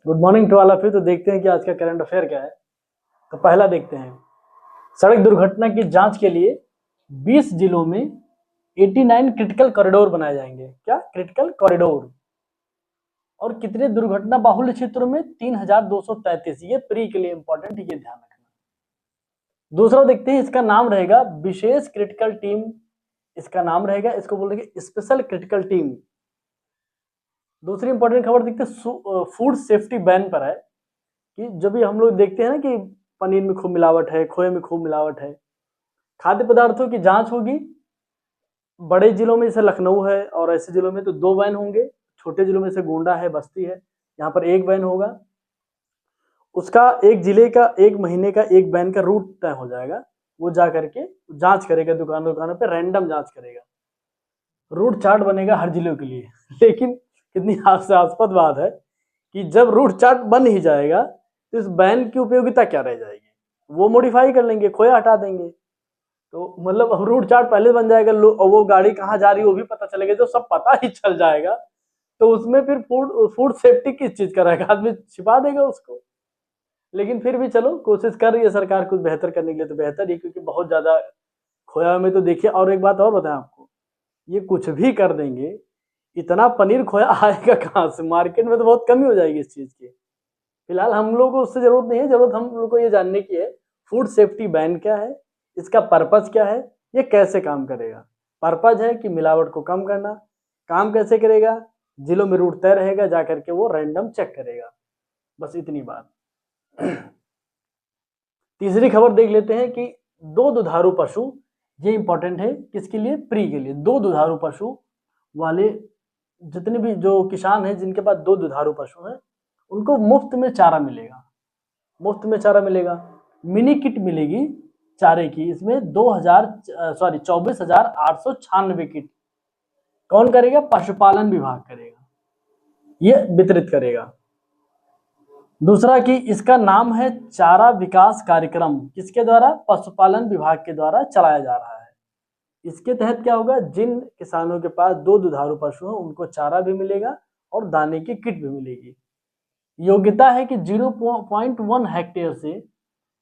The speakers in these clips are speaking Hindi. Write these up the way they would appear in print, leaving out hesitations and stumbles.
Good morning to all of you. तो देखते हैं कि आज का करंट अफेयर क्या है। तो पहला देखते हैं, सड़क दुर्घटना की जांच के लिए 20 जिलों में 89 क्रिटिकल कॉरिडोर बनाए जाएंगे। क्या क्रिटिकल कॉरिडोर? और कितने दुर्घटना बाहुल्य क्षेत्रों में? 3233। ये प्री के लिए इंपॉर्टेंट, ये ध्यान रखना। दूसरा देखते हैं, इसका नाम रहेगा विशेष क्रिटिकल टीम। इसका नाम रहेगा, इसको बोलेंगे स्पेशल क्रिटिकल टीम। दूसरी इंपॉर्टेंट खबर देखते हैं, फूड सेफ्टी बैन पर है कि जब भी हम लोग देखते हैं ना कि पनीर में खूब मिलावट है, खोए में खूब मिलावट है, खाद्य पदार्थों की जांच होगी। बड़े जिलों में जैसे लखनऊ है और ऐसे जिलों में तो 2 वैन होंगे। छोटे जिलों में जैसे गोंडा है, बस्ती है, यहाँ पर 1 वैन होगा। उसका एक जिले का 1 महीने का 1 वैन का रूट तय हो जाएगा। वो जा करके जांच करेगा, दुकानों दुकानों पे रैंडम जांच करेगा। रूट चार्ट बनेगा हर जिले के लिए। लेकिन कितनी हास्यास्पद बात है कि जब रूट चार्ट बन ही जाएगा तो इस बैन की उपयोगिता क्या रह जाएगी? वो मॉडिफाई कर लेंगे, खोया हटा देंगे। तो मतलब रूट चार्ट पहले बन जाएगा, और वो गाड़ी कहाँ जा रही है वो भी पता चलेगा, जो सब पता ही चल जाएगा। तो उसमें फिर फूड फूड सेफ्टी किस चीज का रहेगा? आदमी छिपा देगा उसको। लेकिन फिर भी चलो, कोशिश कर रही है सरकार कुछ बेहतर करने के लिए, तो बेहतर ही, क्योंकि बहुत ज्यादा खोया में तो देखिए। और एक बात और बताएं आपको, ये कुछ भी कर देंगे, इतना पनीर खोया आएगा कहाँ से? मार्केट में तो बहुत कमी हो जाएगी इस चीज की। फिलहाल हम लोग को उससे जरूरत नहीं है, जरूरत हम लोग को ये जानने की है फूड सेफ्टी बैन क्या है, इसका पर्पज क्या है, ये कैसे काम करेगा। पर्पज है कि मिलावट को कम करना। काम कैसे करेगा? जिलों में रूट तय रहेगा, जाकर के वो रैंडम चेक करेगा। बस इतनी बात। तीसरी खबर देख लेते हैं कि 2 दुधारू पशु, ये इंपॉर्टेंट है किसके लिए? प्री के लिए। 2 दुधारू पशु वाले जितने भी जो किसान हैं जिनके पास 2 दुधारू पशु हैं, उनको मुफ्त में चारा मिलेगा। मुफ्त में चारा मिलेगा। मिनी किट मिलेगी चारे की। इसमें 24,896 किट। कौन करेगा? पशुपालन विभाग करेगा, ये वितरित करेगा। दूसरा कि इसका नाम है चारा विकास कार्यक्रम। किसके द्वारा? पशुपालन विभाग के द्वारा चलाया जा रहा है। इसके तहत क्या होगा? जिन किसानों के पास 2 दुधारू पशु हैं उनको चारा भी मिलेगा और दाने की किट भी मिलेगी। योग्यता है कि 0.1 हेक्टेयर से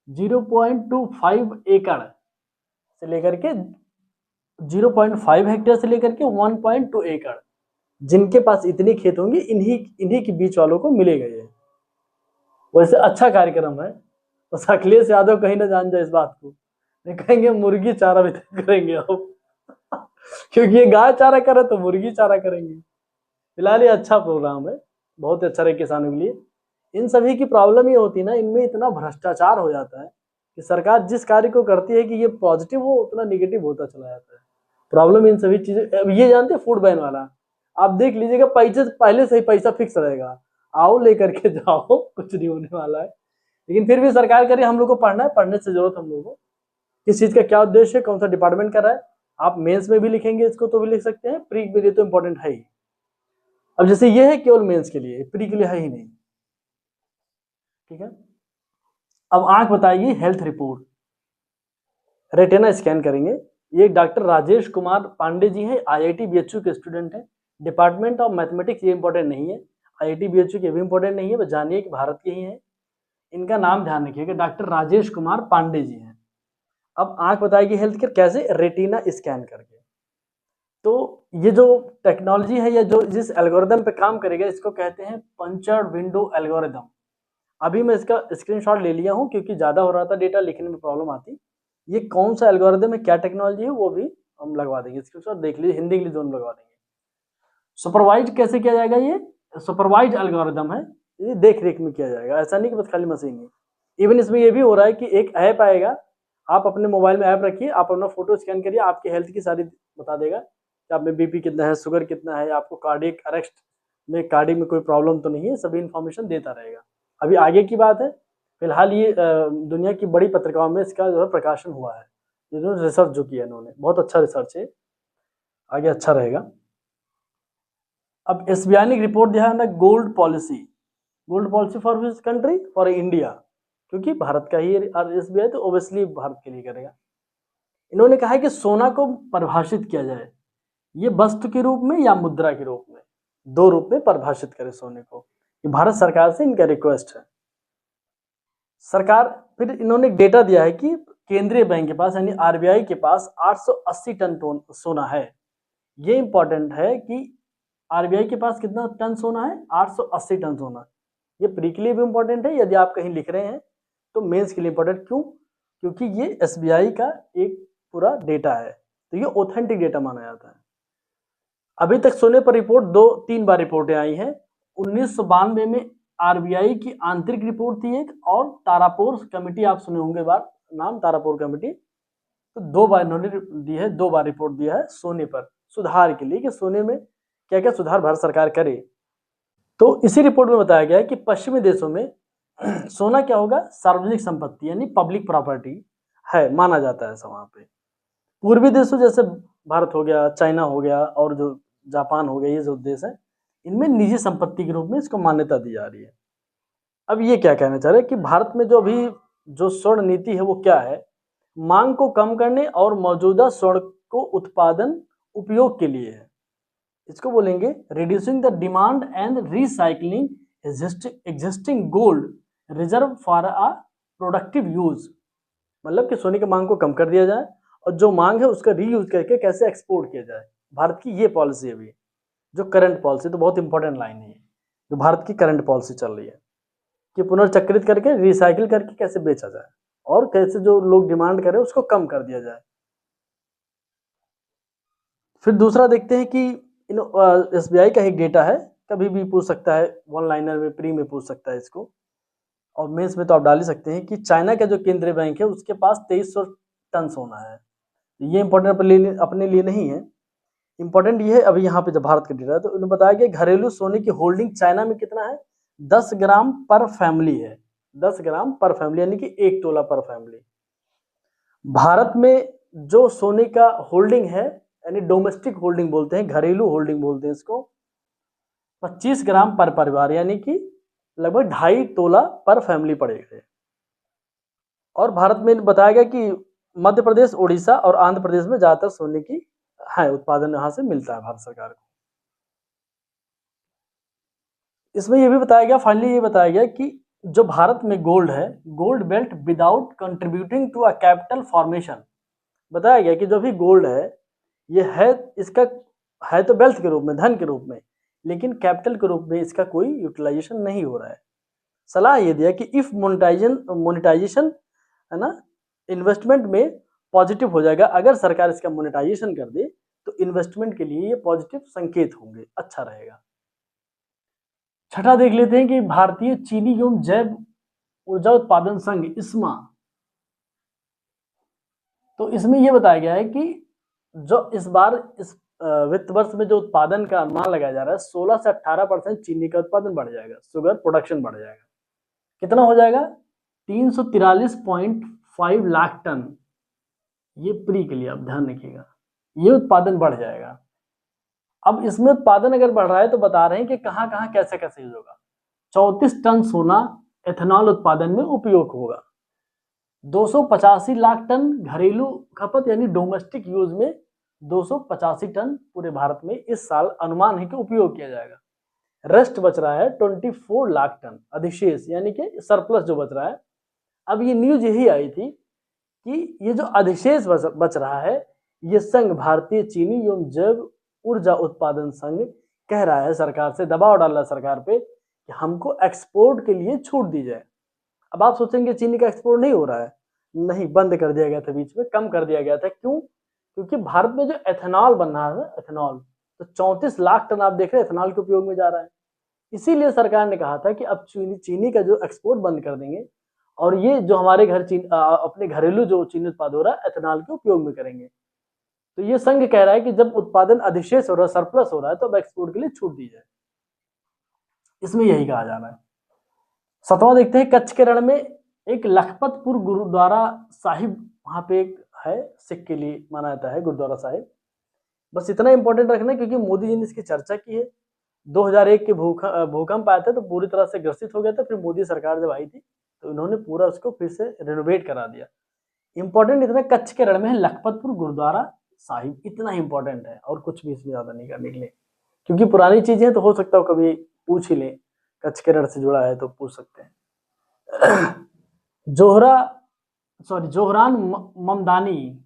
0.25 एकड़ से लेकर के 0.5 हेक्टेयर से लेकर के 1.2 एकड़, जिनके पास इतनी खेत होंगे इन्हीं के बीच वालों को मिलेगा ये। वैसे अच्छा कार्यक्रम है, तो अखिलेश यादव कहीं ना जान जाए इस बात को, नहीं कहेंगे मुर्गी चारा वितरण करेंगे अब। क्योंकि ये गाय चारा करे तो मुर्गी चारा करेंगे। फिलहाल ये अच्छा प्रोग्राम है, बहुत अच्छा रहे किसानों के लिए। इन सभी की प्रॉब्लम ये होती है ना, इनमें इतना भ्रष्टाचार हो जाता है कि सरकार जिस कार्य को करती है कि ये पॉजिटिव हो, उतना निगेटिव होता चला जाता है। प्रॉब्लम इन सभी चीजें। ये जानते हैं फूड बैन वाला, आप देख लीजिएगा, पैसे पहले से ही पैसा फिक्स रहेगा, आओ लेकर के जाओ, कुछ नहीं होने वाला है। लेकिन फिर भी सरकार कह रही है हम लोग को पढ़ना है, पढ़ने से जरूरत हम लोग को। किस चीज का क्या उद्देश्य है, कौन सा डिपार्टमेंट कर रहा है, आप मेंस में भी लिखेंगे इसको तो भी लिख सकते हैं, प्री के लिए तो इंपॉर्टेंट है ही। अब जैसे ये है केवल मेंस के लिए, प्री के लिए है ही नहीं। ठीक है। अब आंख बताएगी हेल्थ रिपोर्ट, रेटिना स्कैन करेंगे। ये डॉक्टर राजेश कुमार पांडे जी हैं, आईआईटी बीएचयू के स्टूडेंट हैं। डिपार्टमेंट ऑफ मैथमेटिक्स, ये इंपॉर्टेंट नहीं है, आईआईटी बीएचयू के भी इंपॉर्टेंट नहीं है, बस जानिए कि भारत के ही हैं। इनका नाम ध्यान रखिएगा, डॉक्टर राजेश कुमार पांडे जी हैं। अब आंख बताएगी हेल्थ केयर कैसे? रेटिना स्कैन करके। तो ये जो टेक्नोलॉजी है या जो जिस एल्गोरिदम पे काम करेगा, इसको कहते हैं पंचर्ड विंडो एल्गोरिदम। अभी मैं इसका स्क्रीनशॉट ले लिया हूं क्योंकि ज्यादा हो रहा था डेटा, लिखने में प्रॉब्लम आती। ये कौन सा एल्गोरिदम है, क्या टेक्नोलॉजी है, वो भी हम लगवा देंगे स्क्रीनशॉट, देख लीजिए, हिंदी इंग्लिश दोनों लगवा देंगे। सुपरवाइज कैसे किया जाएगा? ये सुपरवाइज एल्गोरिदम है, ये देख रेख में किया जाएगा, ऐसा नहीं कि बस खाली मशीन ही। इवन इसमें ये भी हो रहा है कि एक ऐप आएगा, आप अपने मोबाइल में ऐप रखिए, आप अपना फोटो स्कैन करिए, आपकी हेल्थ की सारी बता देगा कि आप में बीपी कितना है, शुगर कितना है, आपको कार्डियक अरेस्ट में कार्डियक में कोई प्रॉब्लम तो नहीं है, सभी इन्फॉर्मेशन देता रहेगा। अभी आगे की बात है, फिलहाल ये दुनिया की बड़ी पत्रिकाओं में इसका जो है प्रकाशन हुआ है, जिन्होंने रिसर्च जो किया इन्होंने, बहुत अच्छा रिसर्च है, आगे अच्छा रहेगा। अब एसबीआई ने रिपोर्ट दिया है gold policy. Gold policy for which country? For India, क्योंकि भारत का ही एसबीआई, तो ओबियसली भारत के लिए करेगा। इन्होंने कहा है कि सोना को परिभाषित किया जाए, ये वस्तु के रूप में या मुद्रा के रूप में, 2 रूप में परिभाषित करें सोने को। ये भारत सरकार से इनका रिक्वेस्ट है। सरकार फिर इन्होंने डेटा दिया है कि केंद्रीय बैंक के पास यानी आरबीआई के पास 880 टन सोना है। ये इंपॉर्टेंट है कि आरबीआई के पास कितना टन सोना है, 880 टन सोना। ये प्री के लिए भी इंपॉर्टेंट है, यदि आप कहीं लिख रहे हैं तो मेंस के लिए इंपॉर्टेंट। क्यों? क्योंकि ये एसबीआई का एक पूरा डेटा है, तो ये ऑथेंटिक डेटा माना जाता है। अभी तक सोने पर रिपोर्ट 2-3 बार रिपोर्टें आई हैं। 1992 में आरबीआई की आंतरिक रिपोर्ट थी एक, और तारापोर कमेटी, आप सुने होंगे बार नाम तारापोर कमेटी, तो 2 बार इन्होंने दी है, 2 बार रिपोर्ट दिया है सोने पर सुधार के लिए कि सोने में क्या क्या सुधार भारत सरकार करे। तो इसी रिपोर्ट में बताया गया है कि पश्चिमी देशों में सोना क्या होगा, सार्वजनिक संपत्ति यानी पब्लिक प्रॉपर्टी है, माना जाता है वहाँ पे। पूर्वी देशों जैसे भारत हो गया, चाइना हो गया और जो जापान हो गया, ये जो देश है, इनमें निजी संपत्ति के रूप में इसको मान्यता दी जा रही है। अब ये क्या कहना चाह रहे हैं कि भारत में जो अभी जो स्वर्ण नीति है वो क्या है, मांग को कम करने और मौजूदा स्वर्ण को उत्पादन उपयोग के लिए है। इसको बोलेंगे reducing the demand and recycling existing gold reserve for a productive use. मतलब कि सोने की मांग को कम कर दिया जाए और जो मांग है उसका रीयूज करके कैसे एक्सपोर्ट किया जाए। भारत की ये पॉलिसी है अभी, जो करंट पॉलिसी, तो बहुत इंपॉर्टेंट लाइन है जो भारत की करंट पॉलिसी चल रही है कि पुनर्चक्रित करके रिसाइकिल करके कैसे बेचा जाए और कैसे जो लोग डिमांड करें उसको कम कर दिया जाए। फिर दूसरा देखते हैं कि एसबीआई का एक डेटा है, कभी भी पूछ सकता है, वन लाइनर में प्री में पूछ सकता है इसको, और मेंस में तो आप डाल ही सकते हैं कि चाइना का जो केंद्रीय बैंक है उसके पास 2300 टन सोना है। ये इंपॉर्टेंट अपने लिए नहीं है, इंपॉर्टेंट ये है अभी यहाँ पे जब भारत का डेटा है तो उन्हें बताया गया घरेलू सोने की होल्डिंग चाइना में कितना है, 10 ग्राम पर फैमिली है, 10 ग्राम पर फैमिली यानी कि 1 तोला पर फैमिली। भारत में जो सोने का होल्डिंग है यानी डोमेस्टिक होल्डिंग बोलते हैं, घरेलू होल्डिंग बोलते हैं इसको, 25 ग्राम पर परिवार यानी कि लगभग 2.5 तोला पर फैमिली पड़ेगा। और भारत में बताया गया कि मध्य प्रदेश, उड़ीसा और आंध्र प्रदेश में ज्यादातर सोने की है उत्पादन यहाँ से मिलता है भारत सरकार को। इसमें यह भी बताया गया, फाइनली ये बताया गया कि जो भारत में गोल्ड है, gold belt without contributing to a capital formation. बताया गया कि जो भी गोल्ड है ये है, इसका है तो वेल्थ के रूप में, धन के रूप में, लेकिन कैपिटल के रूप में इसका कोई यूटिलाइजेशन नहीं हो रहा है। सलाह ये दिया कि इफ मोनेटाइजेशन है ना, इन्वेस्टमेंट में पॉजिटिव हो जाएगा। अगर सरकार इसका मोनेटाइजेशन कर दे तो इन्वेस्टमेंट के लिए ये पॉजिटिव संकेत होंगे, अच्छा रहेगा। छठा देख लेते हैं कि भारतीय चीनी एवं जैव ऊर्जा उत्पादन संघ इस्मा, तो इसमें यह बताया गया है कि जो इस बार इस वित्त वर्ष में जो उत्पादन का अनुमान लगाया जा रहा है 16 से 18% चीनी का उत्पादन बढ़ जाएगा, शुगर प्रोडक्शन बढ़ जाएगा। कितना हो जाएगा? 343.5 लाख टन। ये प्री के लिए आप ध्यान रखिएगा, ये उत्पादन बढ़ जाएगा। अब इसमें उत्पादन अगर बढ़ रहा है तो बता रहे हैं कि कहां कहां कैसे कैसे यूज होगा। 34 टन सोना एथेनॉल उत्पादन में उपयोग होगा। 285 लाख टन घरेलू खपत यानी डोमेस्टिक यूज में 285 टन पूरे भारत में इस साल अनुमान है कि उपयोग किया जाएगा। रेस्ट बच रहा है 24 लाख टन अधिशेष यानी कि सरप्लस जो बच रहा है। अब ये न्यूज यही आई थी कि ये जो अधिशेष बच रहा है ये संघ भारतीय चीनी एवं जैव ऊर्जा उत्पादन संघ कह रहा है सरकार से, दबाव डाल रहा है सरकार पे कि हमको एक्सपोर्ट के लिए छूट दी जाए। अब आप सोचेंगे चीनी का एक्सपोर्ट नहीं हो रहा है, नहीं, बंद कर दिया गया था, बीच में कम कर दिया गया था। क्यों? क्योंकि भारत में जो एथेनॉल बन रहा है, एथेनॉल तो 34 लाख टन आप देख रहे हैं एथेनॉल के उपयोग में जा रहा है। इसीलिए सरकार ने कहा था कि अब चीनी का जो एक्सपोर्ट बंद कर देंगे और ये जो हमारे घर अपने घरेलू जो चीनी उत्पाद हो रहा है एथेनॉल के उपयोग में करेंगे। तो ये संघ कह रहा है कि जब उत्पादन अधिशेष हो रहा है, सरप्लस हो रहा है, तो अब एक्सपोर्ट के लिए छूट दी जाए। इसमें यही कहा जा रहा है। 7वां देखते हैं, कच्छ के रण में एक लखपतपुर गुरुद्वारा साहिब, वहां पे एक है, सिख के लिए माना जाता है गुरुद्वारा साहिब। बस इतना इंपॉर्टेंट रखना क्योंकि मोदी जी ने इसकी चर्चा की है। 2001 के भूकंप आया था तो पूरी तरह से ग्रसित हो गया था, फिर मोदी सरकार जब आई थी तो इन्होंने पूरा उसको फिर से रिनोवेट करा दिया। इंपॉर्टेंट इतना, कच्छ के रण में है लखपतपुर गुरुद्वारा साहिब, इतना इंपॉर्टेंट है और कुछ भी इसमें ज्यादा नहीं करने के लिए, क्योंकि पुरानी चीजें तो हो सकता है कभी पूछ ही लें, कच्छ केरल से जुड़ा है तो पूछ सकते हैं। जोहरान ममदानी,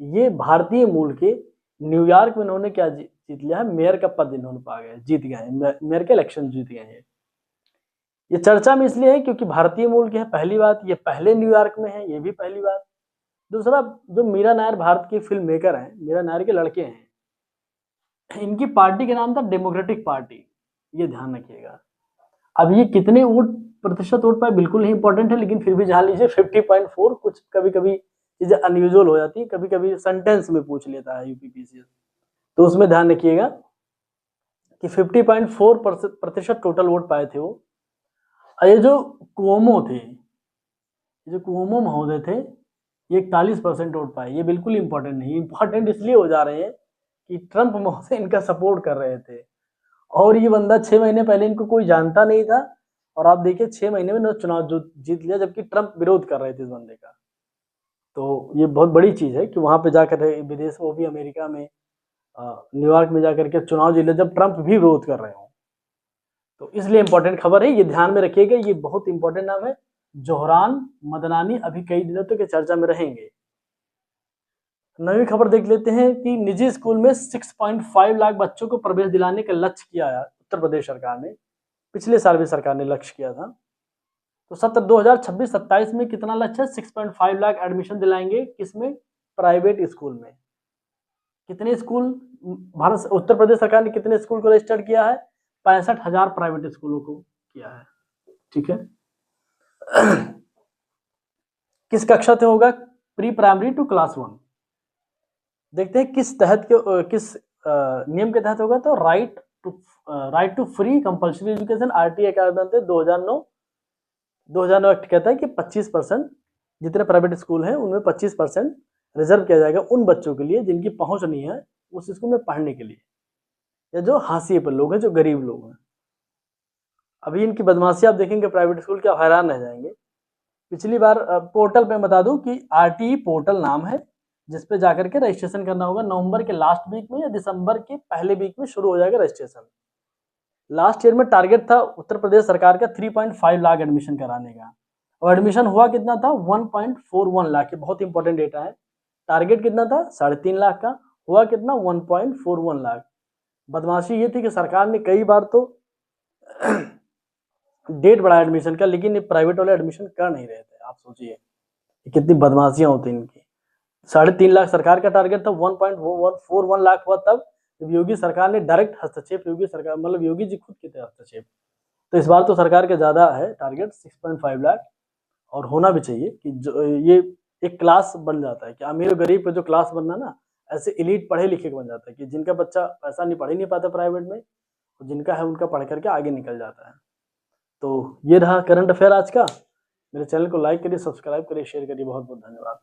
ये भारतीय मूल के, न्यूयॉर्क में इन्होंने क्या जीत लिया है, मेयर का पद इन्होंने पा गए, जीत गए हैं, मेयर के इलेक्शन जीत गए हैं। ये चर्चा में इसलिए है क्योंकि भारतीय मूल के हैं, पहली बात, ये पहले न्यूयॉर्क में है, ये भी पहली बात। दूसरा, जो मीरा नायर भारत की फिल्म मेकर हैं, मीरा नायर के लड़के हैं, इनकी पार्टी का नाम था डेमोक्रेटिक पार्टी, ये ध्यान रखिएगा। अब ये कितने प्रतिशत वोट पाए बिल्कुल नहीं इंपॉर्टेंट है, लेकिन फिर भी जान लीजिए 50.4, कुछ कभी कभी चीजें अनयूजुअल हो जाती है, कभी कभी सेंटेंस में पूछ लेता है यूपीपीसीएस, तो उसमें ध्यान रखिएगा कि 50.4% टोटल वोट पाए थे वो। ये जो कुओमो थे, जो कुओमो महोदय थे, ये 41% वोट पाए। ये बिल्कुल इंपॉर्टेंट नहीं, इंपॉर्टेंट इसलिए हो जा रहे हैं कि ट्रंप महोदय इनका सपोर्ट कर रहे थे, और ये बंदा 6 महीने पहले इनको कोई जानता नहीं था, और आप देखिए 6 महीने में चुनाव जीत लिया, जबकि ट्रंप विरोध कर रहे थे इस बंदे का। तो ये बहुत बड़ी चीज है कि वहां पे जाकर विदेश, वो भी अमेरिका में, न्यूयॉर्क में जाकर के चुनाव जीत लिया जब ट्रंप भी विरोध कर रहे हो। तो इसलिए इंपॉर्टेंट खबर है, ये ध्यान में रखिएगा, ये बहुत इंपॉर्टेंट नाम है। जोहरान मदनानी अभी कई दिनों तक चर्चा में रहेंगे। नवी खबर देख लेते हैं कि निजी स्कूल में 6.5 लाख बच्चों को प्रवेश दिलाने का लक्ष्य किया है उत्तर प्रदेश सरकार ने। पिछले साल भी सरकार ने लक्ष्य किया था। तो सत्र 2026-27 में कितना लक्ष्य है? 6.5 लाख एडमिशन दिलाएंगे, किसमें? प्राइवेट स्कूल में। कितने स्कूल भारत उत्तर प्रदेश सरकार ने कितने स्कूल को रजिस्टर किया है? 65,000 प्राइवेट स्कूलों को किया है। ठीक है। किस कक्षा से होगा? Pre primary to class 1। देखते हैं किस तहत के, किस नियम के तहत होगा। तो right to free compulsory education, RTA का 2009 एक्ट कहता है कि 25% जितने प्राइवेट स्कूल हैं उनमें 25% रिजर्व किया जाएगा उन बच्चों के लिए जिनकी पहुंच नहीं है उस स्कूल में पढ़ने के लिए, या जो हाशिए पर लोग हैं, जो गरीब लोग हैं। अभी इनकी बदमाशी आप देखेंगे प्राइवेट स्कूल के, आप हैरान रह जाएंगे। पिछली बार पोर्टल पे बता दूं कि आरटीई पोर्टल नाम है, जिसपे जाकर के रजिस्ट्रेशन करना होगा। नवंबर के लास्ट वीक में या दिसंबर के पहले वीक में शुरू हो जाएगा रजिस्ट्रेशन। लास्ट ईयर में टारगेट था उत्तर प्रदेश सरकार का 3.5 लाख एडमिशन कराने का, और एडमिशन हुआ कितना था? 1.41 लाख। बहुत इंपॉर्टेंट डेटा है। टारगेट कितना था? 3.5 लाख का, हुआ कितना? 1.41 लाख। बदमाशी ये थी कि सरकार ने कई बार तो डेट बढ़ाया एडमिशन का, लेकिन ये प्राइवेट वाले एडमिशन कर नहीं रहे थे। आप सोचिए कितनी बदमाशियां होती इनकी। 3.5 लाख सरकार का टारगेट था, 1.41 लाख हुआ तब जब योगी सरकार ने डायरेक्ट हस्तक्षेप, योगी सरकार मतलब योगी जी खुद के थे हस्तक्षेप। तो इस बार तो सरकार का ज्यादा है टारगेट, 6.5 लाख, और होना भी चाहिए कि जो ये एक क्लास बन जाता है कि अमीर गरीब का जो क्लास बनना ना, ऐसे एलीट पढ़े लिखे बन जाता है कि जिनका बच्चा पैसा नहीं पढ़ ही नहीं पाता प्राइवेट में, तो जिनका है उनका पढ़ करके आगे निकल जाता है। तो ये रहा करंट अफेयर आज का। मेरे चैनल को लाइक करिए, सब्सक्राइब करिए, शेयर करिए। बहुत बहुत धन्यवाद।